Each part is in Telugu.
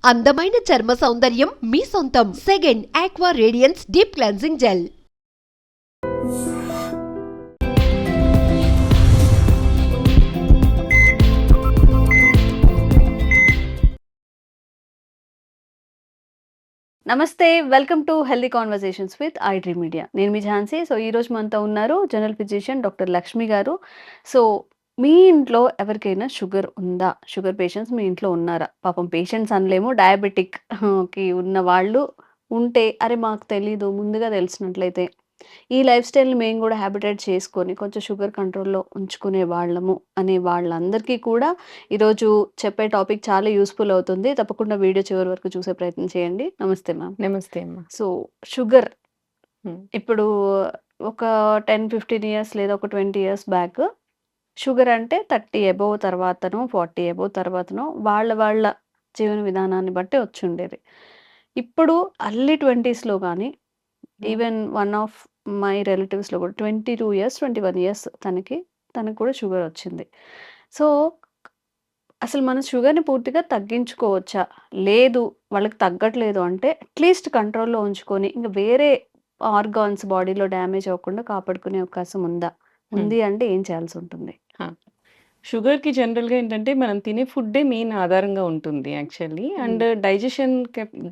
అందమైన చర్మ సౌందర్యం మీ సొంతం. Second aqua radiance deep cleansing gel. నమస్తే, welcome to healthy conversations with iDream media. నేను మీ ఝాన్సీ. సో ఈరోజు మనతో ఉన్నారు జనరల్ ఫిజిషియన్ డాక్టర్ లక్ష్మి గారు. సో మీ ఇంట్లో ఎవరికైనా షుగర్ ఉందా? షుగర్ పేషెంట్స్ మీ ఇంట్లో ఉన్నారా? పాపం పేషెంట్స్ అనలేము, డయాబెటిక్ కి ఉన్న వాళ్ళు ఉంటే, అరే మాకు తెలీదు, ముందుగా తెలిసినట్లయితే ఈ లైఫ్ స్టైల్ని మేము కూడా హ్యాబిటేట్ చేసుకొని కొంచెం షుగర్ కంట్రోల్లో ఉంచుకునే వాళ్ళము అనే వాళ్ళందరికీ కూడా ఈరోజు చెప్పే టాపిక్ చాలా యూస్ఫుల్ అవుతుంది. తప్పకుండా వీడియో చివరి వరకు చూసే ప్రయత్నం చేయండి. నమస్తే మ్యామ్. నమస్తే అమ్మా. సో షుగర్ హ్మ్. ఇప్పుడు ఒక 10-15 ఇయర్స్ లేదా ఒక 20 ఇయర్స్ బ్యాక్ షుగర్ అంటే 30 అబోవ్ తర్వాతనో 40 అబోవ్ తర్వాతనో వాళ్ళ జీవన విధానాన్ని బట్టి వచ్చుండేది. ఇప్పుడు అర్లీ 20స్‌లో కానీ ఈవెన్ వన్ ఆఫ్ మై రిలేటివ్స్‌లో కూడా 22 ఇయర్స్, 21 ఇయర్స్ తనకి కూడా షుగర్ వచ్చింది. సో అసలు మనం షుగర్‌ని పూర్తిగా తగ్గించుకోవచ్చా? లేదు, వాళ్ళకి తగ్గట్లేదు అంటే అట్‌లీస్ట్ కంట్రోల్‌లో ఉంచుకొని ఇంక వేరే ఆర్గాన్స్ బాడీలో డ్యామేజ్ అవ్వకుండా కాపాడుకునే అవకాశం ఉందా? ఉంది అంటే ఏం చేయాల్సుంటుంది? షుగర్‌కి జనరల్‌గా ఏంటంటే మనం తినే ఫుడ్డే మెయిన్ ఆధారంగా ఉంటుంది యాక్చువల్లీ. అండ్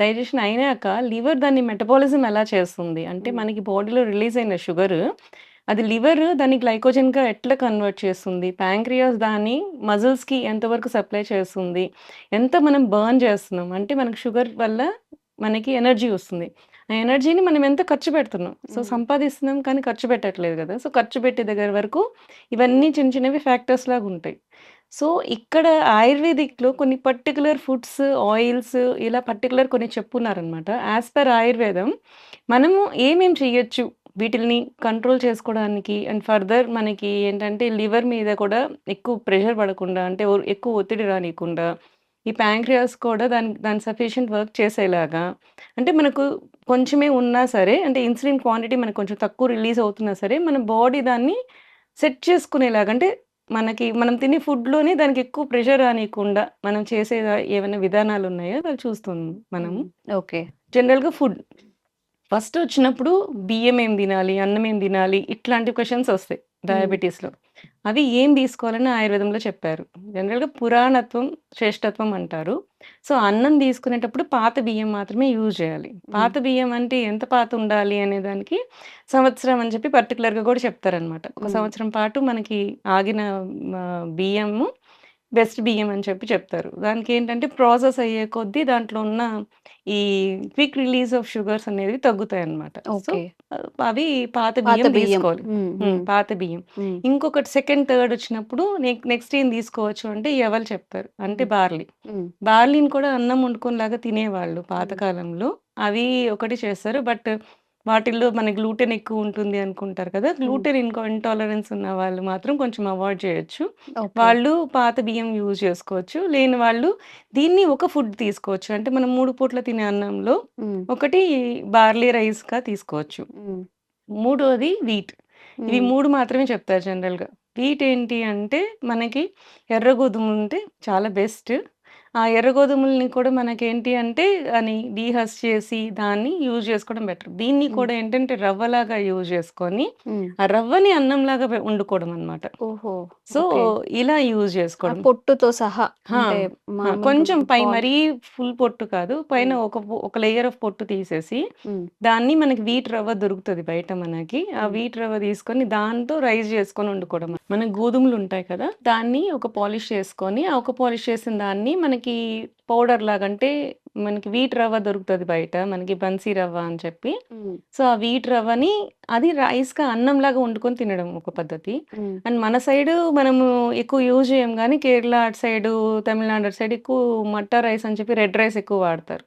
డైజెషన్ అయినాక లివర్ దాన్ని మెటబాలిజం ఎలా చేస్తుంది అంటే మనకి బాడీలో రిలీజ్ అయిన షుగర్ అది లివర్ దాన్ని గ్లైకోజన్‌గా ఎట్లా కన్వర్ట్ చేస్తుంది? ప్యాంక్రియాస్ దాన్ని మజిల్స్‌కి ఎంతవరకు సప్లై చేస్తుంది? ఎంత మనం బర్న్ చేస్తున్నాం? అంటే మనకు షుగర్ వల్ల మనకి ఎనర్జీ వస్తుంది. ఆ ఎనర్జీని మనం ఎంత ఖర్చు పెడుతున్నాం. సో సంపాదిస్తున్నాం కానీ ఖర్చు పెట్టట్లేదు కదా! సో ఖర్చు పెట్టే దగ్గర వరకు ఇవన్నీ చిన్న చిన్నవి ఫ్యాక్టర్స్ లాగా ఉంటాయి. సో ఇక్కడ ఆయుర్వేదిక్‌లో కొన్ని పర్టిక్యులర్ ఫుడ్స్, ఆయిల్స్ ఇలా పర్టిక్యులర్ కొన్ని చెప్పున్నారనమాట. యాస్ పర్ ఆయుర్వేదం మనము ఏమేం చేయొచ్చు వీటిల్ని కంట్రోల్ చేసుకోవడానికి అండ్ ఫర్దర్ మనకి ఏంటంటే లివర్ మీద కూడా ఎక్కువ ప్రెషర్ పడకుండా అంటే ఎక్కువ ఒత్తిడి రానీయకుండా ఈ ప్యాంక్రియాస్ కూడా దాని సఫిషియంట్ వర్క్ చేసేలాగా అంటే మనకు కొంచెమే ఉన్నా సరే అంటే ఇన్సులిన్ క్వాంటిటీ మనకు కొంచెం తక్కువ రిలీజ్ అవుతున్నా సరే మన బాడీ దాన్ని సెట్ చేసుకునేలాగా అంటే మనం తినే ఫుడ్‌లోనే దానికి ఎక్కువ ప్రెషర్ రానీయకుండా మనం చేసే ఏవైనా విధానాలు ఉన్నాయో అవి చూస్తున్నాం మనము. ఓకే. జనరల్‌గా ఫుడ్ ఫస్ట్ వచ్చినప్పుడు బియ్యం ఏం తినాలి? అన్నం ఏం తినాలి? ఇట్లాంటి క్వెషన్స్ ఒస్తాయి డయాబెటిస్‌లో. అవి ఏం తీసుకోవాలని ఆయుర్వేదంలో చెప్పారు. జనరల్‌గా పురాణత్వం, శ్రేష్ఠత్వం అంటారు. సో, అన్నం తీసుకునేటప్పుడు పాత బియ్యం మాత్రమే యూజ్ చేయాలి. పాత బియ్యం అంటే ఎంత పాత ఉండాలి అనే దానికి సంవత్సరం అని చెప్పి పర్టిక్యులర్‌గా కూడా చెప్తారనమాట. ఒక సంవత్సరం పాటు మనకి ఆగిన బియ్యము బెస్ట్ బియ్యం అని చెప్పి చెప్తారు. దానికేంటంటే ప్రాసెస్ అయ్యే కొద్దీ దాంట్లో ఉన్న ఈ క్విక్ రిలీజ్ ఆఫ్ షుగర్స్ అనేవి తగ్గుతాయన్నమాట. So, okay. అవి పాత పాత బియ్యం బియ్యం. తీసుకోవాలి. పాత బియ్యం. ఇంకొకటి సెకండ్, థర్డ్ వచ్చినప్పుడు నెక్స్ట్ ఏం తీసుకోవచ్చు అంటే ఎవలు చెప్తారు. అంటే బార్లీ. బార్లీని కూడా అన్నం వండుకోనిలాగా తినేవాళ్ళు పాతకాలంలో. అవి ఒకటి చేస్తారు. బట్ వాటిల్లో మన గ్లూటెన్ ఎక్కువ ఉంటుంది అనుకుంటారు కదా! గ్లూటెన్ ఇంటాలరెన్స్ ఉన్న వాళ్ళు మాత్రం కొంచెం అవాయిడ్ చేయొచ్చు. ఓకే. వాళ్ళు పాత బియ్యం యూజ్ చేసుకోవచ్చు. లేని వాళ్ళు దీన్ని ఒక ఫుడ్ తీసుకోవచ్చు. అంటే మనం 3 పూట్ల తినే అన్నంలో ఒకటి బార్లీ రైస్‌గా తీసుకోవచ్చు. మూడోది వీట్. ఇవి 3 మాత్రమే చెప్తారు జనరల్‌గా. వీట్ ఏంటి అంటే మనకి ఎర్ర గోధుమలుంటే చాలా బెస్ట్. ఆ ఎర్ర గోధుమలని కూడా మనకేంటి అంటే అని డీహస్ చేసి దాన్ని యూజ్ చేసుకోవడం బెటర్. దీన్ని కూడా ఏంటంటే రవ్వలాగా యూజ్ చేసుకొని ఆ రవ్వని అన్నంలాగా వండుకోవడం అన్నమాట. ఓహో! So, okay. ఇలా యూజ్ ఆ చేసుకోవడం. పొట్టుతో సహా ఆ! అంటే మామూలుగా కొంచెం పాలు. మరీ ఫుల్ పొట్టు కాదు. పైన ఒక లేయర్ ఆఫ్ పొట్టు తీసేసి, దాన్ని మనకి వీట్ రవ్వ దొరుకుతది బయట మనకి. ఆ వీట్ రవ్వ తీసుకొని దాంతో రైస్ చేసుకొని వండుకోవడం. మన గోధుమలుంటాయి కదా! దాన్ని ఒక పాలిష్ చేసుకొని, ఆ ఒక పాలిష్ చేసిన దాన్ని మనకి పౌడర్ లాగా అంటే మనకి వీట్ రవ్వ దొరుకుతది బయట. మనకి బన్సీ రవ్వ అని చెప్పి. సో, ఆ వీట్ రవ్వని అది రైస్‌గా అన్నంలాగా వండుకొని తినడం ఒక పద్ధతి. అండ్ మన సైడు మనము ఎక్కువ యూజ్ చేయం గానీ, కేరళ అటు సైడు, తమిళనాడు అటు సైడ్ ఎక్కువ మట్టా రైస్ అని చెప్పి రెడ్ రైస్ ఎక్కువ వాడతారు.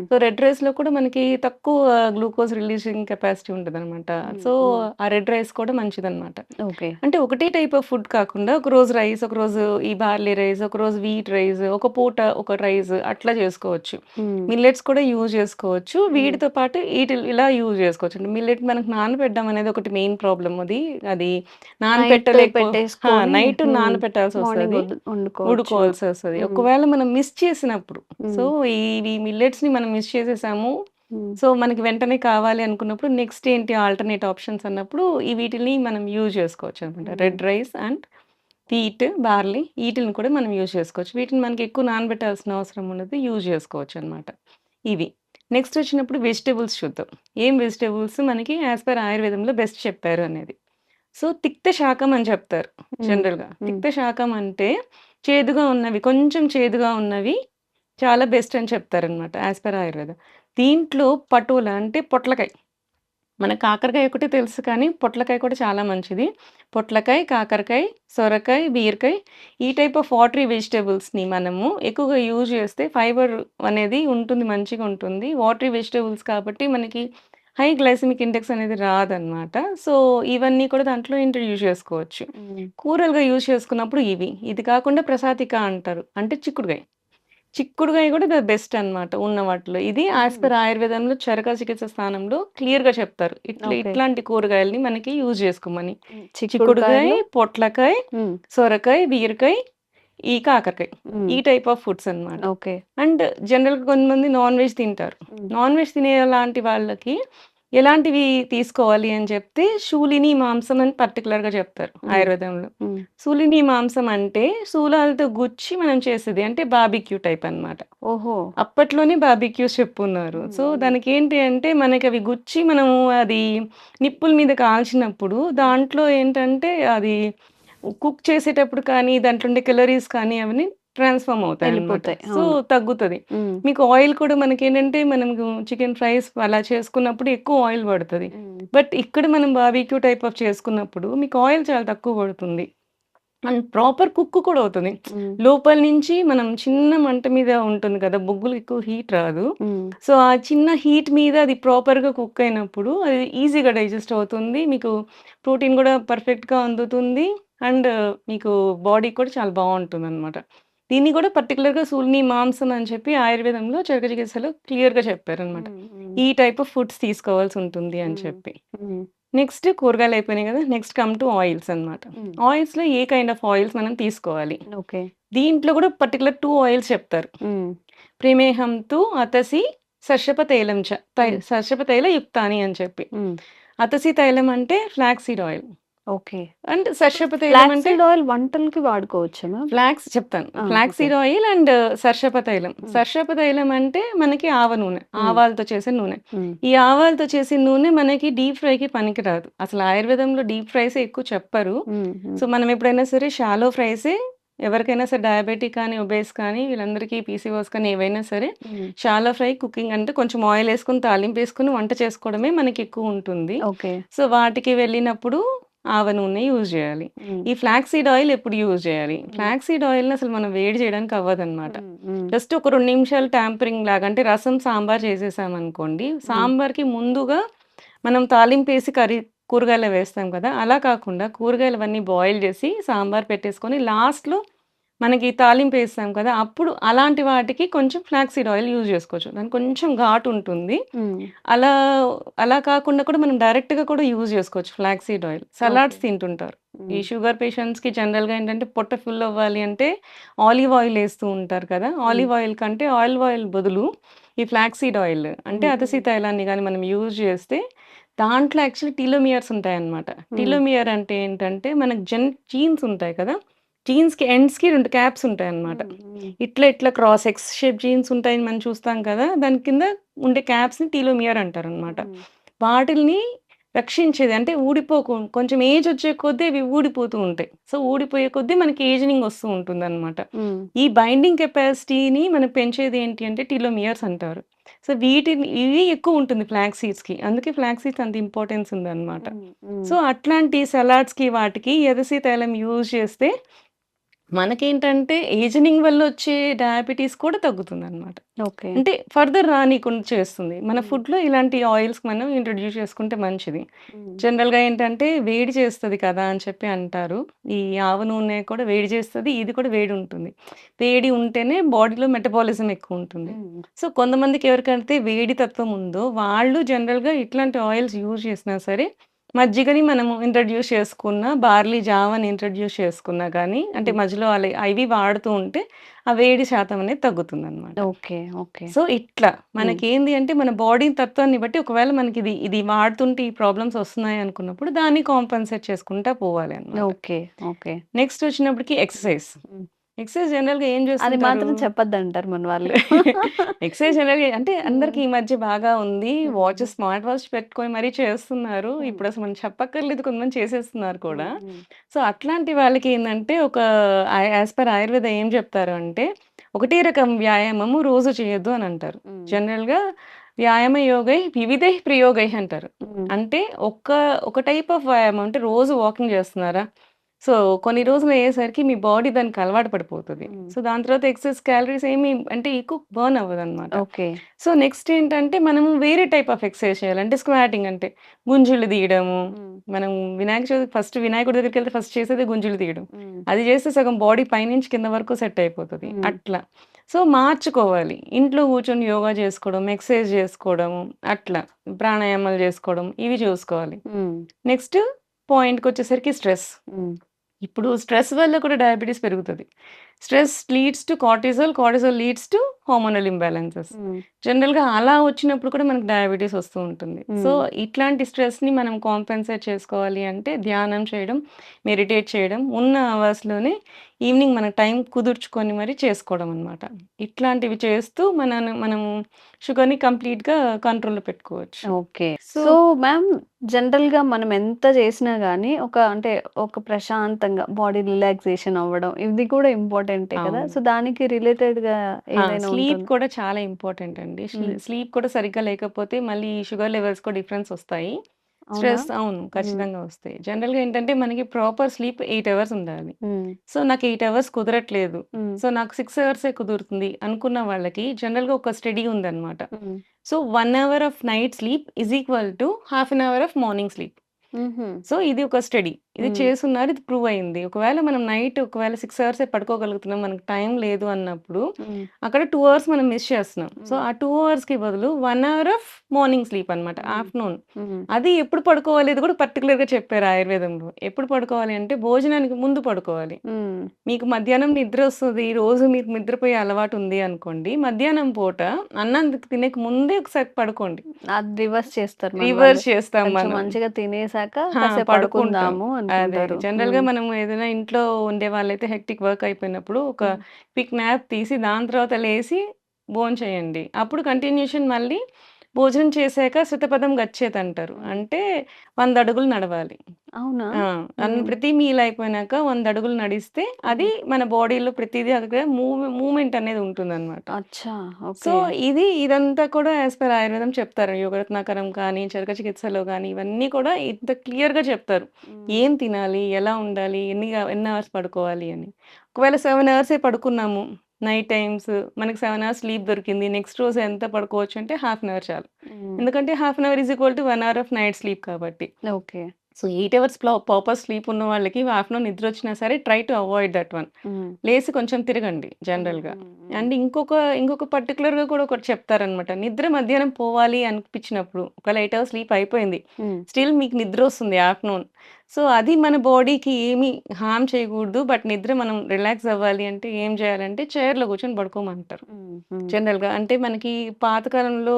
సో, రెడ్ రైస్‌లో కూడా మనకి తక్కువ గ్లూకోజ్ రిలీజింగ్ కెపాసిటీ ఉంటదనమాట. సో, ఆ రెడ్ రైస్ కూడా మంచిదనమాట. ఓకే. అంటే ఒకటే టైప్ ఆఫ్ ఫుడ్ కాకుండా ఒకరోజు రైస్, ఒకరోజు ఈ బార్లీ రైస్, ఒకరోజు వీట్ రైస్, ఒక పూట ఒక రైస్ అట్లా చేసుకోవచ్చు. మిల్లెట్స్ కూడా యూజ్ చేసుకోవచ్చు. వీటితో పాటు ఇలా యూజ్ చేసుకోవచ్చు. మిల్లెట్ మనకు నానబెట్టడం అనేది ఒకటి మెయిన్ ప్రాబ్లమ్ అది. అది నైట్ నానబెట్టలేకపో పెట్టేసుకొని నైట్ నానబెట్టాల్సి మార్నింగ్ వస్తది. వండుకోవచ్చు. ఉడుకోవాల్సి వస్తది. ఒకవేళ మనం మిస్ చేసినప్పుడు సో, ఇవి మిల్లెట్స్‌ని మనం మిస్ చేసేసాము. సో, మనకి వెంటనే కావాలి అనుకున్నప్పుడు నెక్స్ట్ ఏంటి ఆల్టర్‌నేట్ ఆప్షన్స్ అన్నప్పుడు వీటిల్ని మనం యూజ్ చేసుకోవచ్చనమాట. Red rice and wheat, barley ఈటిలిని కూడా మనం యూజ్ చేసుకోవచ్చు. వీటిని మనకి ఎక్కువ నానబెట్టాల్సిన అవసరం ఉండదు. యూజ్ చేసుకోవచ్చనమాట. ఇవి. నెక్స్ట్ వచ్చినప్పుడు వెజిటబుల్స్ చూద్దాం. ఏం వెజిటబుల్స్ మనకి యాస్ పర్ ఆయుర్వేదంలో బెస్ట్ చెప్పారు అనేది. సో, తిక్త శాకం అని చెప్తారు జనరల్‌గా. తిక్త శాకం అంటే చేదుగా ఉన్నవి, కొంచెం చేదుగా ఉన్నవి చాలా బెస్ట్ అని చెప్తారనమాట యాస్ పర్ ఆయుర్వేద. దీంట్లో పటోలా అంటే పొట్లకాయ. మన కాకరకాయ ఒకటే తెలుసు కానీ పొట్లకాయ కూడా చాలా మంచిది. పొట్లకాయ, కాకరకాయ, సొరకాయ, బీరకాయ ఈ టైప్ ఆఫ్ వాటరీ వెజిటబుల్స్‌ని మనము ఎక్కువగా యూజ్ చేస్తే ఫైబర్ అనేది ఉంటుంది, మంచిగా ఉంటుంది. వాటరీ వెజిటబుల్స్ కాబట్టి మనకి హై గ్లైసెమిక్ ఇండెక్స్ అనేది రాదనమాట. సో, ఇవన్నీ కూడా దాంట్లో ఇంట్రొడ్యూస్ చేసుకోవచ్చు. కూరలుగా యూజ్ చేసుకున్నప్పుడు ఇవి. ఇది కాకుండా ప్రసాతిక అంటారు. అంటే చిక్కుడుగాయ. చిక్కుడుగాయ కూడా బెస్ట్ అన్నమాట ఉన్న వాటిలో. ఇది యాస్ పర్ ఆయుర్వేదంలో చరక చికిత్స స్థానంలో క్లియర్‌గా చెప్తారు. ఓకే. ఇట్లాంటి కూరగాయలని మనకి యూజ్ చేసుకోమని. చిక్కుడుగాయ, చిక్కుడుకాయలు పొట్లకాయ, సొరకాయ, బీరకాయ, ఈ కాకరకాయ. ఈ టైప్ ఆఫ్ ఫుడ్స్ అన్నమాట. ఓకే. అండ్ జనరల్‌గా కొంతమంది నాన్ వెజ్ తింటారు. నాన్ వెజ్ తినేలాంటి వాళ్ళకి ఎలాంటివి తీసుకోవాలి అని చెప్తే శూలిని మాంసం అని పర్టిక్యులర్‌గా చెప్తారు ఆయుర్వేదంలో. శూలిని మాంసం అంటే శూలాలతో గుచ్చి మనం చేసేది. అంటే బార్బిక్యూ టైప్ అన్నమాట. ఓహో! అప్పట్లోనే బార్బిక్యూస్ చెప్పున్నారు. సో, దానికేంటి అంటే మనకవి గుచ్చి మనము అది నిప్పుల మీద కాల్చినప్పుడు దాంట్లో ఏంటంటే అది కుక్ చేసేటప్పుడు కానీ దాంట్లో ఉండే కేలరీస్ కానీ అవన్నీ ట్రాన్స్‌ఫార్మ్ అవుతాయన్నమాట. వెళ్ళిపోతాయి. సో, అవును. తగ్గుతది. మీకు ఆయిల్ కూడా మనకేంటంటే మనము చికెన్ ఫ్రైస్ అలా చేసుకున్నప్పుడు ఎక్కువ ఆయిల్ పడతది. బట్ ఇక్కడ మనం బార్బిక్యూ టైప్ ఆఫ్ చేసుకున్నప్పుడు మీకు ఆయిల్ చాలా తక్కువ పడుతుంది. అండ్ ప్రాపర్ కుక్ కూడా అవుతుంది. లోపల నుంచి మనం చిన్న మంట మీద ఉంటుంది కదా! బొగ్గులు ఎక్కువ హీట్ రాదు. సో, ఆ చిన్న హీట్ మీద అది ప్రాపర్‌గా కుక్ అయినప్పుడు అది ఈజీగా డైజెస్ట్ అవుతుంది. మీకు ప్రోటీన్ కూడా పర్ఫెక్ట్‌గా అందుతుంది. అండ్ మీకు బాడీ కూడా చాలా బావుంటుందనమాట. దీన్ని కూడా పర్టిక్యులర్‌గా శూలిని మాంసం అని చెప్పి ఆయుర్వేదంలో చరక చికిత్సలో క్లియర్‌గా చెప్పారనమాట. ఈ టైప్ ఆఫ్ ఫుడ్స్ తీసుకోవాల్సి ఉంటుంది అని చెప్పి. నెక్స్ట్ కూరగాయలు అయిపోయినాయి కదా! నెక్స్ట్ కమ్ టు ఆయిల్స్ అన్నమాట. ఆయిల్స్‌లో ఏ కైండ్ ఆఫ్ ఆయిల్స్ మనం తీసుకోవాలి. ఓకే. దీంట్లో కూడా పర్టిక్యులర్ 2 ఆయిల్స్ చెప్తారు. ప్రేమేహం తు అతసి సర్షప తైలం చ. సర్షప తైల యుక్తాని అని చెప్పి. అతసి తైలం అంటే flax seed oil. Okay. And సర్షప తైలం ఫ్లాక్స్ అంటే సీడ్ ఆయిల్ వంటలకి వాడుకోవచ్చా మ్యామ్? చెప్తాను. ఆ! Flax okay. Seed oil and సర్షప తైలం. సర్షప తైలం అంటే మనకి ఆవ నూనె. ఆవాలతో చేసే నూనె. ఈ ఆవాలతో చేసిన నూనె మనకి డీప్ ఫ్రైకి పనికిరాదు. అసలు ఆయుర్వేదంలో డీప్ ఫ్రైసే ఎక్కువ చెప్పరు. సో, మనం ఎప్పుడైనా సరే షాలో ఫ్రైసే ఎవరికైనా సరే డయాబెటిక్ కానీ, ఒబేస్ కానీ వీళ్ళందరికీ పీసీఓఎస్ కానీ ఏవైనా సరే షాలో ఫ్రై కుకింగ్ అంటే కొంచెం ఆయిల్ ఏసుకొని, తాలింపేసుకొని వంట చేసుకోవడమే మనకి ఎక్కువ ఉంటుంది. ఓకే. సో, వాటికి వెళ్ళినప్పుడు ఆవ నూనె యూజ్ చేయాలి. ఈ ఫ్లాక్స్ సీడ్ ఆయిల్ ఎప్పుడు యూజ్ చేయాలి? ఫ్లాక్స్ సీడ్ ఆయిల్‌ని అసలు మనం వేడి చేయడానికి అవ్వదన్నమాట. జస్ట్ ఒక 2 నిమిషాలు ట్యాంపరింగ్ లాగా అంటే రసం, సాంబార్ చేసేసామనుకోండి. సాంబార్‌కి ముందుగా మనం తాలింపేసి కూరగాయలు వేస్తాం కదా! అలా కాకుండా కూరగాయలవన్నీ బాయిల్ చేసి సాంబార్ పెట్టేసుకొని లాస్ట్‌లో మనకి తాలింపేస్తాం కదా! అప్పుడు అలాంటి వాటికి కొంచెం ఫ్లాక్స్ సీడ్ ఆయిల్ యూజ్ చేసుకోవచ్చు. దానికి కొంచెం ఘాటు ఉంటుంది. అలా అలా కాకుండా కూడా మనం డైరెక్ట్‌గా కూడా యూజ్ చేసుకోవచ్చు ఫ్లాక్స్ సీడ్ ఆయిల్. సలాడ్స్ తింటుంటారు. ఈ షుగర్ పేషెంట్స్‌కి జనరల్‌గా ఏంటంటే పొట్ట ఫుల్ అవ్వాలి అంటే ఆలివ్ ఆయిల్ ఏస్తూ ఉంటారు కదా! ఆలివ్ ఆయిల్ కంటే ఆలివ్ ఆయిల్ బదులు ఈ ఫ్లాక్స్ సీడ్ ఆయిల్ అంటే అతసి తైలాన్ని గాని మనం యూజ్ చేస్తే దాంట్లో యాక్చువల్లీ టీలోమియర్స్ ఉంటాయన్నమాట. టీలోమియర్ అంటే ఏంటంటే మనకు జీన్స్ ఉంటాయి కదా! జీన్స్‌కి ఎండ్స్‌కి 2 క్యాప్స్ ఉంటాయన్నమాట. ఇట్లా క్రాస్ ఎక్స్ షేప్ జీన్స్ ఉంటాయని మనం చూస్తాం కదా! దాని కింద ఉండే క్యాప్స్‌ని టీలోమియర్ అంటారన్నమాట. వాటిల్ని రక్షించేది అంటే కొంచెం ఏజ్ వచ్చే కొద్దీ అవి ఊడిపోతూ ఉంటాయి. సో, ఊడిపోయే కొద్దీ మనకి ఏజింగ్ వస్తూ ఉంటుందన్నమాట. ఈ బైండింగ్ కెపాసిటీని మనం పెంచేది ఏంటి అంటే టీలోమియర్స్ అంటారు. సో, ఇవి ఎక్కువ ఉంటుంది ఫ్లాక్స్ సీడ్స్‌కి. అందుకే ఫ్లాక్స్ సీడ్స్ అంత ఇంపార్టెన్స్ ఉందన్నమాట. సో, అట్లాంటి సలాడ్స్‌కి వాటికి ఎర్రసి తైలం యూజ్ చేస్తే మనకేంటంటే ఏజనింగ్ వల్ల వచ్చే డయాబెటీస్ కూడా తగ్గుతుందనమాట. ఓకే. అంటే ఫర్దర్ రానీకుండా చేస్తుంది. మన హ్మ్. ఫుడ్‌లో ఇలాంటి ఆయిల్స్ మనం ఇంట్రొడ్యూస్ చేసుకుంటే మంచిది. హ్మ్. జనరల్‌గా ఏంటంటే వేడి చేస్తది కదా అని చెప్పి అంటారు. ఈ ఆవ నూనె కూడా వేడి చేస్తది. ఇది కూడా వేడి ఉంటుంది. వేడి ఉంటేనే బాడీలో మెటబాలిజం ఎక్కువుంటుంది. హ్మ్. సో, కొంతమందికి ఎవరికైతే వేడి తత్వం ఉందో వాళ్ళు జనరల్‌గా ఇట్లాంటి ఆయిల్స్ యూజ్ చేసినా సరే మజ్జిగని మనము ఇంట్రొడ్యూస్ చేసుకున్నా, బార్లీ జావని ఇంట్రొడ్యూస్ చేసుకున్నా గానీ, అంటే హ్మ్. మధ్యలో అవి వాడుతూ ఉంటే, ఆ వేడి శాతం అనేది తగ్గుతుందనమాట. ఓకే. ఓకే. సో, ఇట్లా హ్మ్. మనకేంది అంటే, మన బాడీ తత్వాన్ని బట్టి ఒకవేళ మనకిది ఇది వాడుతుంటే ఈ ప్రాబ్లమ్స్ వస్తున్నాయి అనుకున్నప్పుడు, దాన్ని కాంపెన్సేట్ చేసుకుంటా పోవాలి అనమాట. ఓకే. ఓకే. నెక్స్ట్ వచ్చినప్పటికి ఎక్సర్‌సైజ్. హ్మ్. ఎక్సర్‌సైజ్ జనరల్‌గా ఏం అది చేస్తుంటారు? మాత్రం చెప్పొద్దంటారు మన వాళ్ళు. ఎక్సర్‌సైజ్ జనరల్‌గా అంటే హ్మ్. అందరికి ఈ మధ్య బాగా ఉంది. హ్మ్. స్మార్ట్ వాచ్ పెట్టుకొని మరీ చేస్తున్నారు. హ్మ్. ఇప్పుడసలు మనం చెప్పక్కర్లేదు కొంతమంది చేసేస్తున్నారు కూడా. హ్మ్. హ్మ్. సో, అట్లాంటి వాళ్ళకేందంటే ఒక యాస్ పర్ ఆయుర్వేద ఏం చెప్తారు అంటే, ఒకటే రకం వ్యాయామము రోజు చేయొద్దు అనంటారు. హ్మ్. జనరల్‌గా వ్యాయామ యోగై వివిధై ప్రయోగై అంటారు. హ్మ్. అంటే ఒక టైప్ ఆఫ్ వ్యాయామం అంటే రోజు వాకింగ్ చేస్తున్నారా? సో, కొన్ని రోజులు అయ్యేసరికి మీ బాడీ దానికి అలవాటు పడిపోతది. హ్మ్. సో, దాని తర్వాత ఎక్సెస్ క్యాలరీస్ ఏమి అంటే ఎక్కువ బర్న్ అవ్వదనమాట. ఓకే. సో, నెక్స్ట్ ఏంటంటే మనము వేరే టైప్ ఆఫ్ ఎక్సర్సైజ్ చేయాలి. అంటే స్క్వాటింగ్ అంటే గుంజులు తీయడము. హ్మ్. మనం వినాయక చవితి ఫస్ట్ వినాయకుడి దగ్గరికెళ్తే ఫస్ట్ చేసేదే గుంజులు తీయడం. హ్మ్. అది చేస్తే సగం బాడీ పైనుంచి కింద వరకు సెట్ అయిపోతది. హ్మ్. అట్లా. సో, మార్చుకోవాలి. ఇంట్లో కూర్చొని యోగా చేసుకోవడం, ఎక్సర్సైజ్ చేసుకోవడము అట్లా. ప్రాణాయామాలు చేసుకోవడం ఇవి చూసుకోవాలి. హ్మ్. నెక్స్ట్ పాయింట్‌కొచ్చేసరికి స్ట్రెస్. హ్మ్. ఇప్పుడు స్ట్రెస్ వల్ల కూడా డయాబెటిస్ పెరుగుతది. Stress leads to cortisol, cortisol leads to hormonal imbalances. Hmm. జనరల్‌గా అలా వచ్చినప్పుడు కూడా మనకు డయాబెటిస్ వస్తూ ఉంటుంది. సో, హ్మ్. ఇట్లాంటి స్ట్రెస్‌ని మనం కాంపెన్సేట్ చేసుకోవాలి అంటే ధ్యానం చేయడం, మెడిటేట్ చేయడం, ఉన్న అవర్స్‌లోనే ఈవినింగ్ మన టైం కుదుర్చుకొని మరి చేసుకోవడం అన్నమాట. ఇట్లాంటివి చేస్తూ మనము షుగర్‌ని కంప్లీట్‌గా కంట్రోల్‌లో పెట్టుకోవచ్చు. ఓకే. సో సో, మ్యామ్ జనరల్‌గా మనం ఎంత చేసినా గాని అంటే ఒక ప్రశాంతంగా బాడీ రిలాక్సేషన్ అవ్వడం ఇది కూడా ఇంపార్టెంటే కదా! అవును. సో, దానికి రిలేటెడ్‌గా ఏదైనా స్లీప్ ఉంటుందా? కూడా చాలా ఇంపార్టెంట్ అండి. హ్మ్. స్లీప్ కూడా సరిగ్గా లేకపోతే మళ్ళీ షుగర్ లెవెల్స్ కూడా డిఫరెన్స్ ఒస్తాయి. అవునా? స్ట్రెస్ అవును. హ్మ్. ఖచ్చితంగా ఒస్తాయి. జనరల్‌గా ఏంటంటే మనకి ప్రాపర్ స్లీప్ 8 అవర్స్ ఉండాలి. హ్మ్. సో, నాకు 8 అవర్స్ కుదరట్లేదు. హ్మ్. సో, నాకు 6 అవర్సే కుదురుతుంది అనుకున్న వాళ్ళకి జనరల్‌గా ఒక స్టడీ ఉందన్నమాట. Hmm. So, 1 hour of night sleep is equal to half an hour of morning sleep. హుహు. సో, ఇది ఒక స్టడీ. ఇది హ్మ్. చేసున్నారు. ఇది ప్రూవ్ అయింది. ఒకవేళ మనం నైట్ 6 అవర్సే పడుకోగలుగుతున్నాం. మనకు టైం లేదు అన్నప్పుడు, హ్మ్. అక్కడ 2 అవర్స్ మనం మిస్ చేస్తున్నాం. సో, హ్మ్. ఆ 2 అవర్స్‌కి బదులు 1 అవర్ ఆఫ్ మార్నింగ్ స్లీప్ అన్నమాట. హ్మ్. ఆఫ్టర్‌నూన్. హ్మ్. అది ఎప్పుడు పడుకోవాలి ఇది కూడా పర్టిక్యులర్‌గా చెప్పారు ఆయుర్వేదంలో. ఎప్పుడు పడుకోవాలి అంటే భోజనానికి ముందు పడుకోవాలి. హ్మ్. మీకు మధ్యాహ్నం నిద్రొస్తది. రోజు మీకు నిద్రపోయే అలవాటుంది అనుకోండి. మధ్యాహ్నం పూట అన్నం తినక ముందే ఒకసారి పడుకోండి. అది రివర్స్ చేస్తారు మన వాళ్ళు. రివర్స్ చేస్తాం కొంచెం మనం. మంచిగా తినేసాక ఆ! కాసేపు పడుకుంటాం. పడుకుందాము అదే. అనుకుంటారు. జనరల్‌గా హ్మ్. మనం ఏదైనా ఇంట్లో ఉండేవాళ్ళైతే హెక్టిక్ వర్క్ అయిపోయినప్పుడు ఒక హ్మ్. క్విక్ న్యాప్ తీసి దాని తర్వాత లేసి భోంచేయండి. అప్పుడు కంటిన్యూషన్ మళ్ళీ భోజనం చేశాక శతపథం గచ్చేతంటారు. హ్మ్. అంటే 100 అడుగులు నడవాలి. అవునా? ఆ! హ్మ్. ప్రతి మీల్ అయిపోయినాక 100 అడుగులు నడిస్తే అది హ్మ్. మన బాడీలో ప్రతిదీ అక్కడ మూవ్‌మెంట్ అనేది ఉంటుందన్నమాట. అచ్చా! So, okay. ఇదంతా కూడా యాస్ పర్ ఆయుర్వేదం చెప్తారు. యోగరత్నాకరం కానీ, చరక చికిత్సలో గానీ, ఇవన్నీ కూడా ఇంత క్లియర్‌గా చెప్తారు. హ్మ్. ఏం తినాలి? ఎలా ఉండాలి? ఎన్ని అవర్స్ పడుకోవాలి అని. ఒకవేళ 7 అవర్సే పడుకున్నాము. నైట్ టైమ్స్ మనకి 7 అవర్స్ స్లీప్ దొరికింది. నెక్స్ట్ రోజు ఎంత పడుకోవచ్చు అంటే హాఫ్ అన్ అవర్ చాలు. హ్మ్. ఎందుకంటే half an hour is equal to 1 hour of night sleep కాబట్టి. Okay. So, 8 hours proper sleep ఉన్న వాళ్ళకి ఆఫ్టర్‌నూన్ నిద్రొచ్చినా సరే try to avoid that one. Hmm. లేసి కొంచెం తిరగండి హ్మ్. జనరల్‌గా. హ్మ్. హ్మ్. అండ్ ఇంకొక పర్టిక్యులర్‌గా కూడా ఒకటి చెప్తారనమాట. నిద్ర మధ్యాహ్నం పోవాలి అనిపించినప్పుడు ఒకవేళ 8 అవర్స్ స్లీప్ అయిపోయింది. హ్మ్. స్టిల్ మీకు నిద్రొస్తుంది ఆఫ్టర్‌నూన్. సో, అది మన బాడీకి ఏమి హార్మ్ చేయకూడదు. బట్ నిద్ర మనం రిలాక్స్ అవ్వాలి అంటే ఏం చేయాలంటే చైర్‌లో కూర్చొని పడుకోమంటారు. హ్మ్. హ్మ్. జనరల్‌గా. అంటే మనకి పాతకాలంలో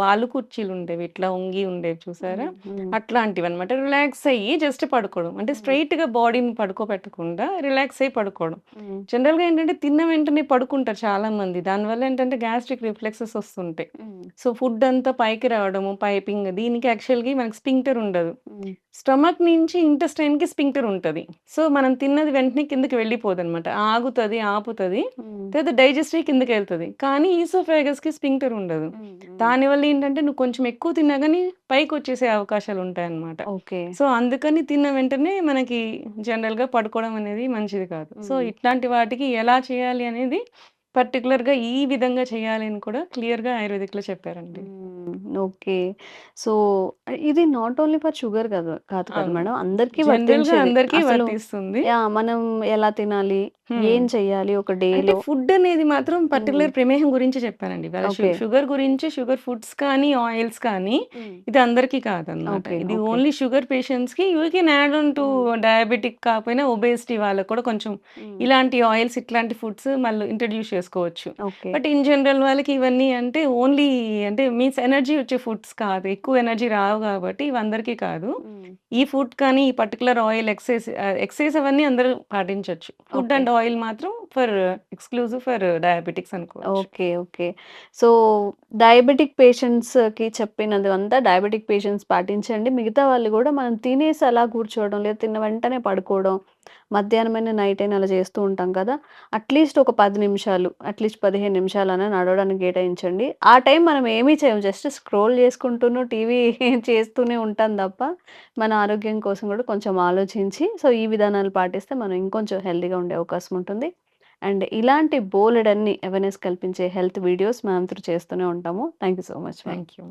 వాలు కుర్చీలుండేవి. ఇట్లా వంగి ఉండేవి చూసారా? హ్మ్. హ్మ్. అట్లాంటివన్నమాట. రిలాక్స్ అయ్యి జస్ట్ పడుకోవడం. అంటే హ్మ్. స్ట్రెయిట్‌గా బాడీని పడుకోబెట్టకుండా రిలాక్స్ అయ్యి పడుకోవడం. హ్మ్. జనరల్‌గా ఏంటంటే తిన్న వెంటనే పడుకుంటారు చాలామంది. దానివల్ల ఏంటంటే గ్యాస్ట్రిక్ రిఫ్లెక్సెస్ వస్తుంటాయి. హ్మ్. సో, ఫుడ్ అంతా పైకి రావడము, పైపింగ్ దీనికి యాక్చువల్‌గా మనకి స్ఫింక్టర్ ఉండదు. హ్మ్. స్టమక్ నుంచి ఇంటెస్టైన్‌కి స్ఫింక్టర్ ఉంటది. సో, మనం తిన్నది వెంటనే కిందకి వెళ్ళిపోదనమాట. ఆగుతది, ఆపుతది. హ్మ్. తర్వాత డైజెస్ట్ అయ్యి కిందకెళ్తది. కానీ ఈసోఫాగస్‌కి స్ఫింక్టర్ ఉండదు. హ్మ్. హ్మ్. దానివల్ల ఏంటంటే నువ్వు కొంచెం ఎక్కువ తిన్నా గాని పైకొచ్చేసే అవకాశాలుంటాయన్నమాట. ఓకే. సో, అందుకని తిన్న వెంటనే మనకి జనరల్‌గా పడుకోవడం అనేది మంచిది కాదు. సో, హ్మ్. ఇట్లాంటి వాటికి ఎలా చేయాలి అనేది పర్టిక్యులర్‌గా ఈ విధంగా చేయాలి అని కూడా క్లియర్‌గా ఆయుర్వేదిక్‌లో చెప్పారండి. హ్మ్. ఓకే. సో, ఇది నాట్ ఓన్లీ ఫర్ షుగర్ కాదు కదా అవును. మేడం. అందరికీ జనరల్‌గా వర్తించేది. అందరికీ అసలు వర్తిస్తుంది. యాహ్! మనం ఎలా తినాలి? హ్మ్. ఏం చెయ్యాలి ఒక అంటే డేలో? ఫుడ్ అనేది మాత్రం హ్మ్. పర్టిక్యులర్ ప్రమేహం గురించి చెప్పానండి. ఇవాళ ఓకే. షుగర్ గురించి షుగర్ ఫుడ్స్ కానీ, ఆయిల్స్ కానీ హ్మ్. ఇది అందరికీ కాదనమాట. ఓకే. ఇది ఓకే. ఓన్లీ షుగర్ పేషెంట్స్‌కి you can add on to హ్మ్. డయాబెటిక్ కాకపోయినా ఒబేసిటీ వాళ్ళకి కూడా కొంచెం హ్మ్. ఇలాంటి ఆయిల్స్, ఇట్లాంటి ఫుడ్స్ మళ్ళీ ఇంట్రొడ్యూస్ చేసుకోవచ్చు. ఓకే. బట్ ఇన్ జనరల్ వాళ్ళకి ఇవన్నీ అంటే ఓన్లీ అంటే మీన్స్ ఎనర్జీ వచ్చే ఫుడ్స్ కాదు. ఎక్కువ ఎనర్జీ రావు కాబట్టి ఇవి అందరికీ కాదు. హ్మ్. ఈ ఫుడ్ కానీ, ఈ పర్టిక్యులర్ ఆయిల్ ఎక్సైజ్ అవన్నీ అందరూ పాటించొచ్చు. Food okay. అండ్ ఆయిల్ మాత్రం ఎక్స్‌క్లూజివ్ ఫర్ డయాబెటిక్స్ అనుకోవచ్చు. ఓకే. ఓకే. సో, డయాబెటిక్ పేషెంట్స్‌కి చెప్పినది అంతా డయాబెటిక్ పేషెంట్స్ పాటించండి. మిగతా వాళ్ళు గూడా మనం తినేసి అలా కూర్చోవడం, లేదా తిన్న వెంటనే పడుకోవడం, మధ్యాహ్నమైనా, నైట్ అయినా అలా చేస్తూ ఉంటాం కదా! అట్‌లీస్ట్ ఒక 10 నిమిషాలు, అట్‌లీస్ట్ 15 నిమిషాలన్నా నడవడానికి కేటాయించండి. ఆ టైం మనం ఏమీ చేయము. జస్ట్ స్క్రోల్ చేసుకుంటూను, టీవీ చేస్తూనే ఉంటాం తప్ప, మన ఆరోగ్యం కోసం కూడా కొంచెం ఆలోచించి, సో, ఈ విధానాలు పాటిస్తే మనం ఇంకొంచెం హెల్తీగా ఉండే అవకాశం ఉంటుంది. అండ్ ఇలాంటి బోలెడన్ని అవేర్‌నెస్ కల్పించే హెల్త్ వీడియోస్ మేమంతరు చేస్తూనే ఉంటాము. Thank you so much ma'am. Thank you.